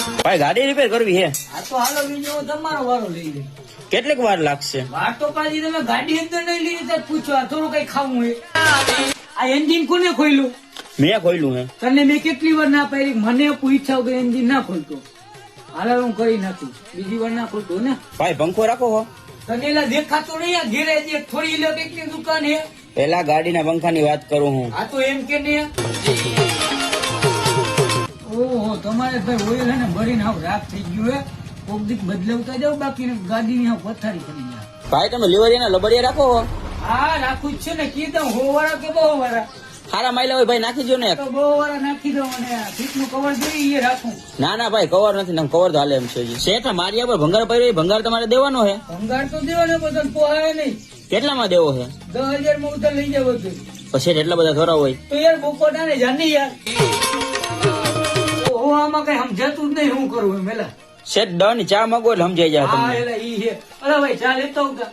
ભાઈ ગાડી રિપેર કરવી હે. આ તો હાલો બીજો તમારો વારો લઈ લે. કેટલીક વાર લાગશે? વાર તો પાછી તમે ગાડી અંદર નહીં લીધી તો પૂછો આ થોડું કઈ ખાવું હોય. આ એન્જિન કોને ખોલ્યું? મેં ખોલ્યું હે. તને મેં કેટલી વાર ના પાડી, મને પૂછ્યા વગર એન્જિન ના ખોલતો. હાલ હું કરી નાખું, બીજી વાર ના ખોલતો ને. ભાઈ પંખો રાખો હો. તને એલા દેખાતો નહીં આ ઘેરે જે થોડી ઇલેક્ટ્રિકની દુકાન હે. પેલા ગાડીના પંખાની વાત કરું હું. આ તો એમ કે ને ઓહો તમારે ભાઈ ઓઇલ હે ને ભરીને આવ રાખ થઈ ગયું હે. કોક દીક બદલાવતા જાવ, બાકી ગાડીની આવ પથારી કરી જાય. ભાઈ તમે લીવરિયાના લબડિયા રાખો હો. હા રાખું જ છે ને. કીધું હો વાળા કે બહુ વાળા? સારા માઇલા હોય ભાઈ નાખી દો ને. તો બહુ વાળા નાખી દો. અને સીટનું કવર જોઈએ એ રાખું. ના ના ભાઈ કવર નથી, કવર તો હાલે એમ છે. શેઠ મારિયા પર ભંગાર પડ્યો, ભંગાર તમારે દેવાનો હે. ભંગાર તો દેવાનો બધા પોહાય નહીં. કેટલામાં દેવો છે? 10,000 માં ઉધાર લઈ જાવ બધું. પછી એટલા બધા થોડા હોય તો યાર બપોરના ને જાની યાર. ઓહો આમાં કઈ સમજાતું જ નહીં શું કરવું મેલા. શેઠ 10 ની ચા માંગો એટલે સમજાઈ જાય હા તમને. એલા ઈ હે. અરે ભાઈ ચા લેતો આવતા.